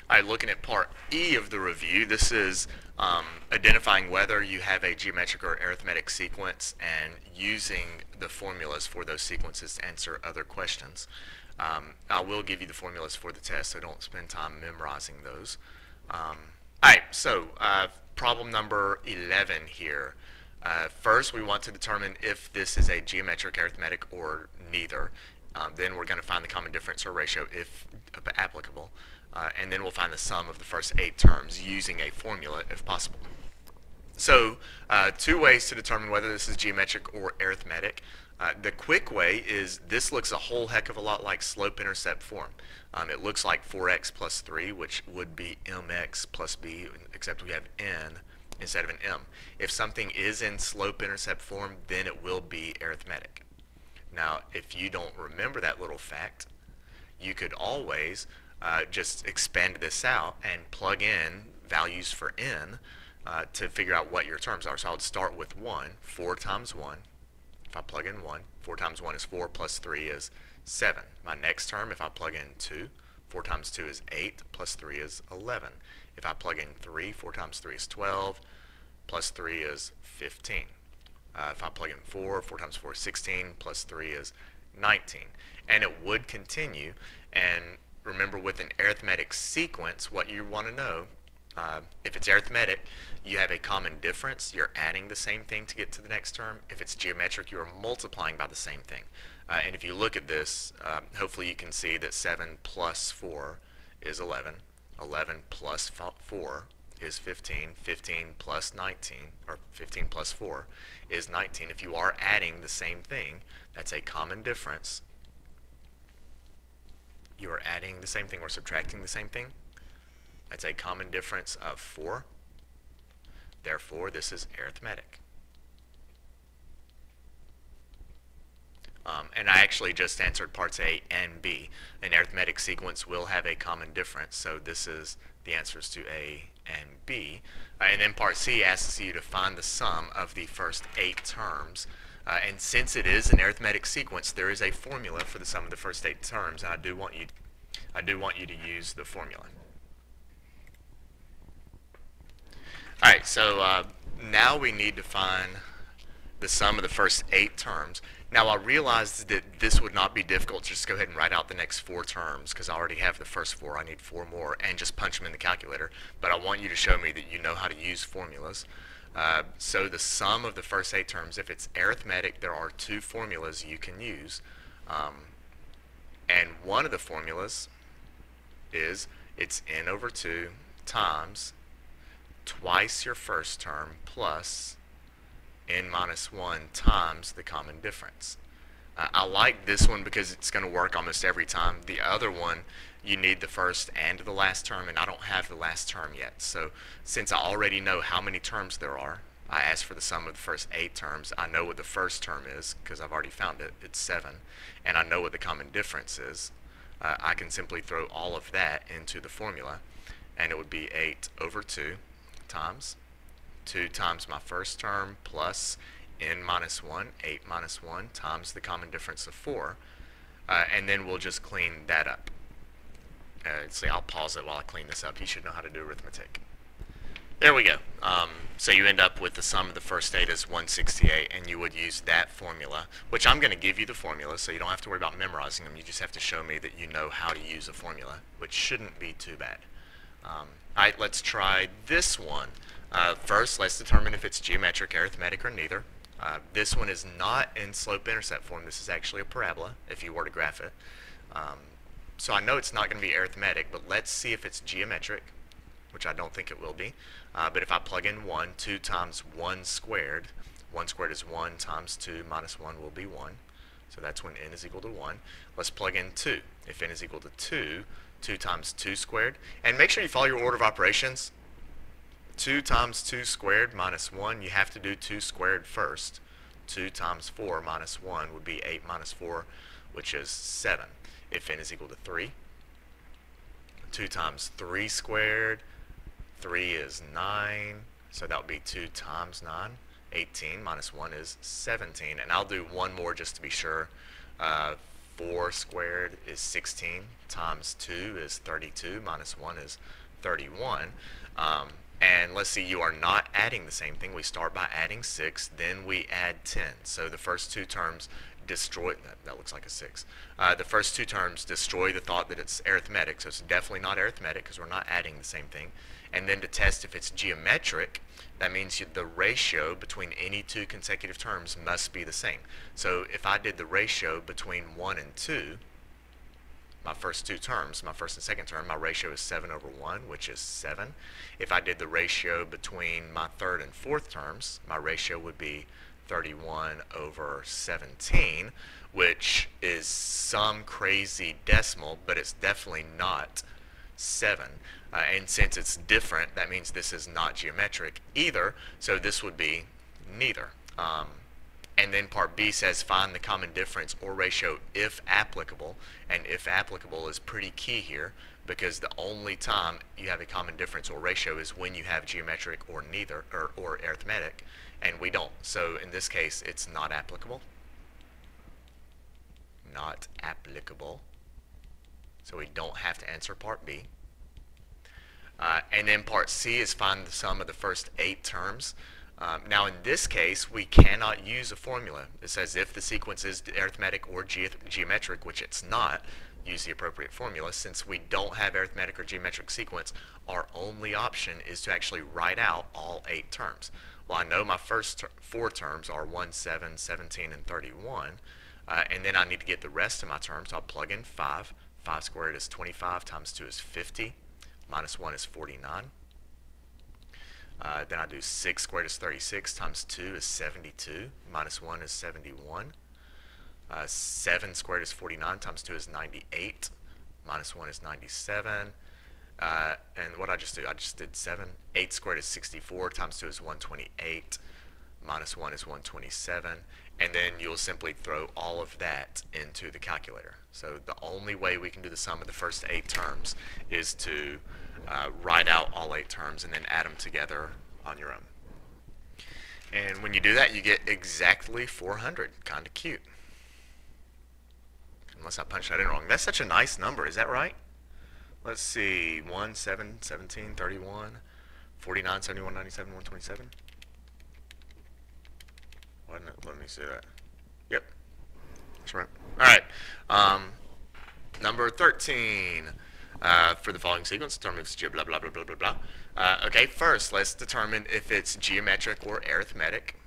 All right, looking at part E of the review, this is identifying whether you have a geometric or arithmetic sequence and using the formulas for those sequences to answer other questions. I will give you the formulas for the test, so don't spend time memorizing those. All right, so problem number 11 here. First, we want to determine if this is a geometric, arithmetic, or neither. Then we're going to find the common difference or ratio if applicable. And then we'll find the sum of the first 8 terms using a formula if possible. So, two ways to determine whether this is geometric or arithmetic. The quick way is this looks a whole heck of a lot like slope-intercept form. It looks like 4x plus 3, which would be mx plus b, except we have n instead of an m. If something is in slope-intercept form, then it will be arithmetic. Now, if you don't remember that little fact, you could always just expand this out and plug in values for n to figure out what your terms are. So I would start with 1, 4 times 1. If I plug in 1, 4 times 1 is 4 plus 3 is 7. My next term, if I plug in 2, 4 times 2 is 8 plus 3 is 11. If I plug in 3, 4 times 3 is 12 plus 3 is 15. If I plug in 4, 4 times 4 is 16 plus 3 is 19. And it would continue. And remember, with an arithmetic sequence, what you want to know, if it's arithmetic, you have a common difference. You're adding the same thing to get to the next term. If it's geometric, you're multiplying by the same thing. And if you look at this, hopefully you can see that 7 plus 4 is 11. 11 plus 4 is 15. 15 plus 19, or 15 plus 4 is 19. If you are adding the same thing, that's a common difference. You are adding the same thing or subtracting the same thing. That's a common difference of 4. Therefore, this is arithmetic. And I actually just answered parts A and B. An arithmetic sequence will have a common difference, so this is the answers to A and B. And then part C asks you to find the sum of the first 8 terms. And since it is an arithmetic sequence, there is a formula for the sum of the first 8 terms, and I do want you to use the formula. All right, so now we need to find the sum of the first 8 terms. Now I realized that this would not be difficult. Just go ahead and write out the next 4 terms because I already have the first 4. I need 4 more, and just punch them in the calculator. But I want you to show me that you know how to use formulas. So the sum of the first 8 terms, if it's arithmetic, there are 2 formulas you can use. And one of the formulas is it's n over 2 times twice your first term plus n minus 1 times the common difference. I like this one because it's going to work almost every time. The other one, you need the first and the last term, and I don't have the last term yet. So since I already know how many terms there are, I asked for the sum of the first 8 terms. I know what the first term is because I've already found it. It's 7. And I know what the common difference is. I can simply throw all of that into the formula, and it would be 8 over 2 times 2 times my first term plus n minus 1, 8 minus 1 times the common difference of 4. And then we'll just clean that up. See, I'll pause it while I clean this up. You should know how to do arithmetic. There we go. So you end up with the sum of the first 8 is 168, and you would use that formula, which I'm going to give you the formula, so you don't have to worry about memorizing them. You just have to show me that you know how to use a formula, which shouldn't be too bad. All right, let's try this one. First, let's determine if it's geometric, arithmetic, or neither. This one is not in slope-intercept form. This is actually a parabola, if you were to graph it. So I know it's not going to be arithmetic, but let's see if it's geometric, which I don't think it will be. But if I plug in 1, 2 times 1 squared is 1 times 2 minus 1 will be 1. So that's when n is equal to 1. Let's plug in 2. If n is equal to 2, 2 times 2 squared. And make sure you follow your order of operations. 2 times 2 squared minus 1, you have to do 2 squared first. 2 times 4 minus 1 would be 8 minus 4, which is 7. If n is equal to 3, 2 times 3 squared, 3 is 9, so that would be 2 times 9. 18 minus 1 is 17. And I'll do one more just to be sure. 4 squared is 16 times 2 is 32 minus 1 is 31. And let's see, you are not adding the same thing. We start by adding 6, then we add 10. So the first two terms destroy, that looks like a 6. The first two terms destroy the thought that it's arithmetic, so it's definitely not arithmetic because we're not adding the same thing. And then to test if it's geometric, that means the ratio between any two consecutive terms must be the same. So if I did the ratio between 1 and 2, my first two terms, my first and second term, my ratio is 7 over 1, which is 7. If I did the ratio between my third and fourth terms, my ratio would be 31 over 17, which is some crazy decimal, but it's definitely not 7. And since it's different, that means this is not geometric either, so this would be neither. And then part B says find the common difference or ratio if applicable, and if applicable is pretty key here because the only time you have a common difference or ratio is when you have geometric or neither or arithmetic, and we don't. So in this case it's not applicable. Not applicable. So we don't have to answer part B. And then part C is find the sum of the first 8 terms. Now in this case, we cannot use a formula. It says if the sequence is arithmetic or geometric, which it's not, use the appropriate formula. Since we don't have arithmetic or geometric sequence, our only option is to actually write out all 8 terms. Well, I know my first 4 terms are 1, 7, 17, and 31, and then I need to get the rest of my terms. So I'll plug in 5. 5 squared is 25 times 2 is 50, minus 1 is 49. Then I do 6 squared is 36 times 2 is 72, minus 1 is 71. 7 squared is 49 times 2 is 98, minus 1 is 97. And what I just do, I just did 7. 8 squared is 64 times 2 is 128, minus 1 is 127. And then you'll simply throw all of that into the calculator. So the only way we can do the sum of the first 8 terms is to write out all 8 terms and then add them together on your own. And when you do that, you get exactly 400. Kind of cute. Unless I punched that in wrong. That's such a nice number. Is that right? Let's see. 1, 7, 17, 31, 49, 71, 97, 127. Why didn't it let me see that? Yep. That's right. All right. Number 13. For the following sequence, determine if it's blah, blah, blah, blah, blah, blah. Okay, first, let's determine if it's geometric or arithmetic.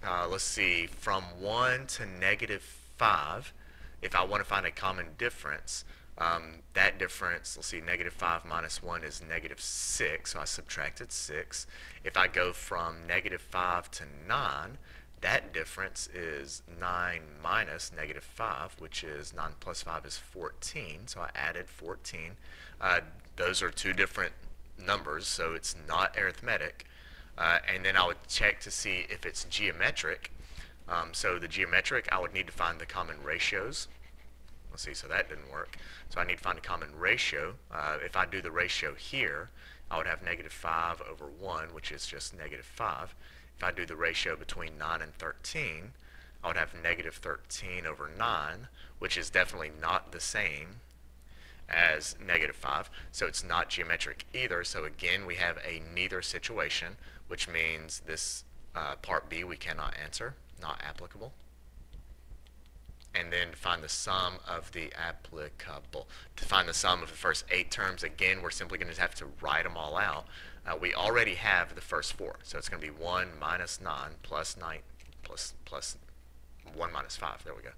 Let's see, from 1 to negative 5, if I want to find a common difference, that difference, let's see, negative 5 minus 1 is negative 6, so I subtracted 6. If I go from negative 5 to 9, that difference is 9 minus negative 5, which is 9 plus 5 is 14, so I added 14. Those are two different numbers, so it's not arithmetic. And then I would check to see if it's geometric. So the geometric, I would need to find the common ratios. Let's see, so that didn't work. So I need to find a common ratio. If I do the ratio here, I would have negative 5 over 1, which is just negative 5. If I do the ratio between 9 and 13, I would have negative 13 over 9, which is definitely not the same as negative 5. So it's not geometric either. So again, we have a neither situation, which means this part B we cannot answer, not applicable. And then to find the sum of the applicable, to find the sum of the first 8 terms, again, we're simply going to have to write them all out. We already have the first 4, so it's going to be 1 minus 9 plus 9 plus 1 minus 5. There we go.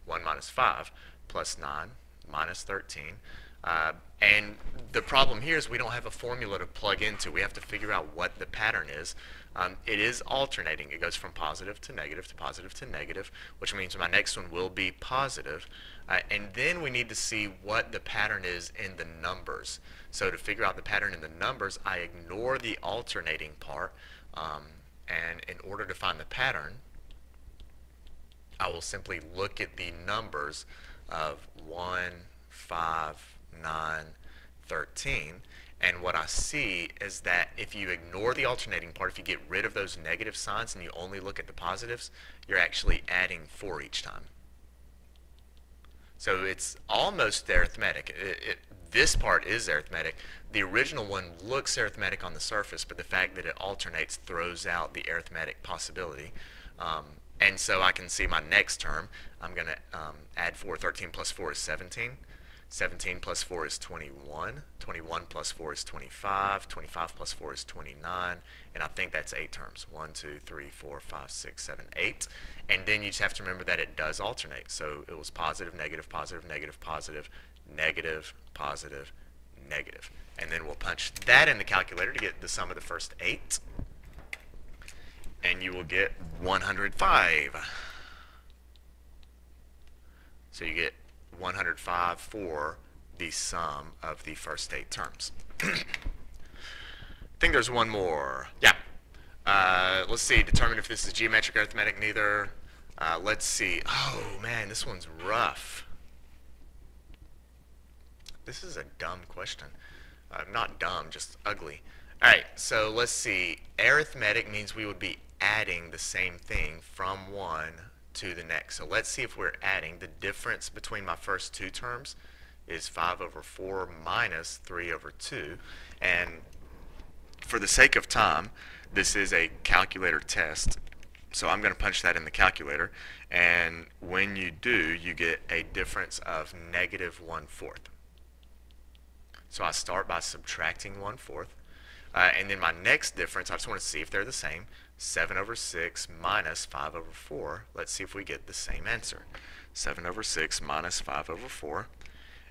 1 minus 5 plus 9 minus 13. And the problem here is we don't have a formula to plug into. We have to figure out what the pattern is. It is alternating. It goes from positive to negative, which means my next one will be positive. And then we need to see what the pattern is in the numbers. So to figure out the pattern in the numbers, I ignore the alternating part. And in order to find the pattern, I will simply look at the numbers of 1, 5, 9, 13. And what I see is that if you ignore the alternating part, if you get rid of those negative signs and you only look at the positives, you're actually adding 4 each time. So it's almost arithmetic. This part is arithmetic. The original one looks arithmetic on the surface, but the fact that it alternates throws out the arithmetic possibility. And so I can see my next term. I'm going to add 4. 13 plus 4 is 17. 17 plus 4 is 21. 21 plus 4 is 25. 25 plus 4 is 29. And I think that's 8 terms. 1, 2, 3, 4, 5, 6, 7, 8. And then you just have to remember that it does alternate. So it was positive, negative, positive, negative, positive, negative, positive, negative. And then we'll punch that in the calculator to get the sum of the first 8. And you will get 105. So you get 105 for the sum of the first 8 terms. I think there's one more. Yeah. Let's see. Determine if this is geometric, arithmetic, neither. Let's see. Oh, man, this one's rough. This is a dumb question. Not dumb, just ugly. All right, so let's see. Arithmetic means we would be adding the same thing from one to the next. So let's see if we're adding. The difference between my first 2 terms is 5 over 4 minus 3 over 2. And for the sake of time, this is a calculator test. So I'm going to punch that in the calculator. And when you do, you get a difference of negative 1/4. So I start by subtracting 1/4. And then my next difference, I just want to see if they're the same. 7 over 6 minus 5 over 4. Let's see if we get the same answer. 7 over 6 minus 5 over 4.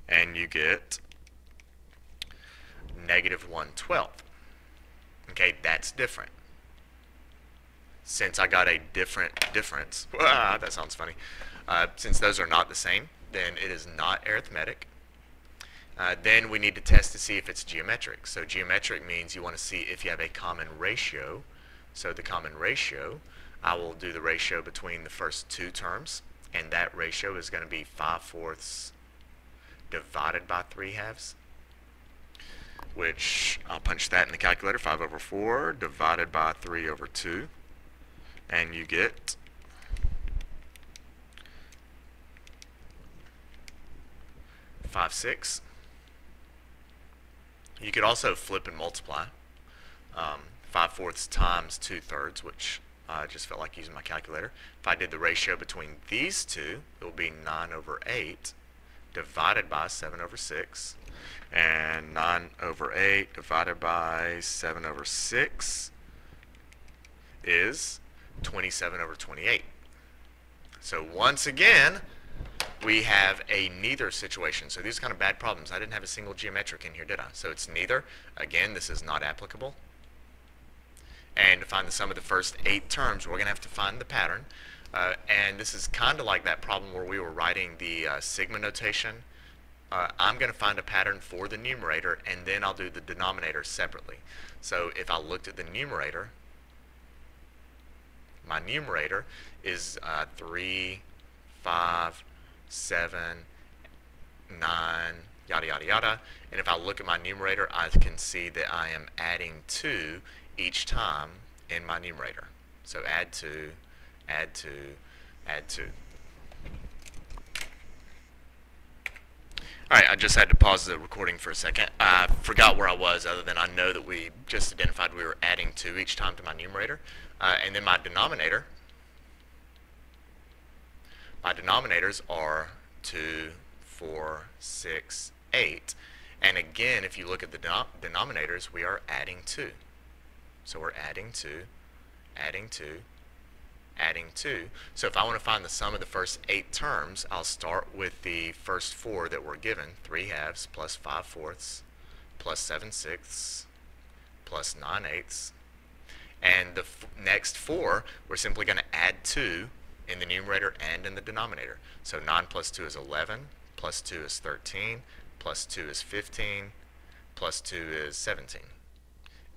And you get negative 1/12. Okay, that's different. Since I got a different difference, that sounds funny. Since those are not the same, then it is not arithmetic. Then we need to test to see if it's geometric. So geometric means you want to see if you have a common ratio. So the common ratio, I will do the ratio between the first 2 terms, and that ratio is going to be 5/4 divided by 3/2, which I'll punch that in the calculator. 5 over 4 divided by 3 over 2, and you get 5/6. You could also flip and multiply. 5/4 times 2/3, which I just felt like using my calculator. If I did the ratio between these two, it will be 9 over 8 divided by 7 over 6. And 9 over 8 divided by 7 over 6 is 27 over 28. So once again, we have a neither situation. So these are kind of bad problems. I didn't have a single geometric in here, did I? So it's neither. Again, this is not applicable. And to find the sum of the first 8 terms, we're going to have to find the pattern. And this is kind of like that problem where we were writing the sigma notation. I'm going to find a pattern for the numerator, and then I'll do the denominator separately. So if I looked at the numerator, my numerator is 3, 5, 7, 9, yada, yada, yada. And if I look at my numerator, I can see that I am adding 2 each time in my numerator. So add 2, add 2, add 2. Alright, I just had to pause the recording for a second. I forgot where I was, other than I know that we just identified we were adding 2 each time to my numerator. And then my denominators are 2, 4, 6, 8. And again, if you look at the denominators, we are adding 2. So we're adding 2, adding 2, adding 2. So if I want to find the sum of the first 8 terms, I'll start with the first 4 that were given, 3/2 plus 5/4 plus 7/6 plus 9/8. And the next 4, we're simply going to add 2 in the numerator and in the denominator. So 9 plus 2 is 11, plus 2 is 13, plus 2 is 15, plus 2 is 17.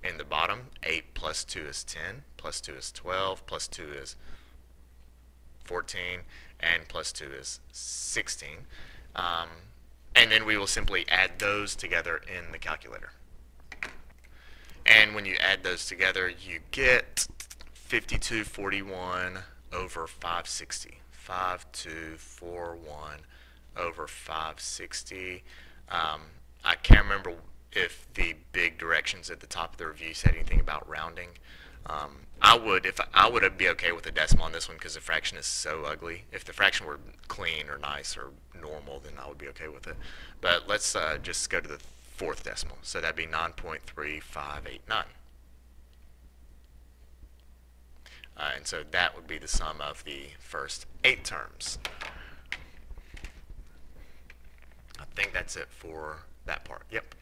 In the bottom, 8 plus 2 is 10, plus 2 is 12, plus 2 is 14, and plus 2 is 16. And then we will simply add those together in the calculator. And when you add those together, you get 5241 over 560. 5241 over 560. I can't remember if the big directions at the top of the review said anything about rounding. I would be okay with a decimal on this one because the fraction is so ugly. If the fraction were clean or nice or normal, then I would be okay with it. But let's just go to the fourth decimal. So that'd be 9.3589. And so that would be the sum of the first 8 terms. I think that's it for that part. Yep.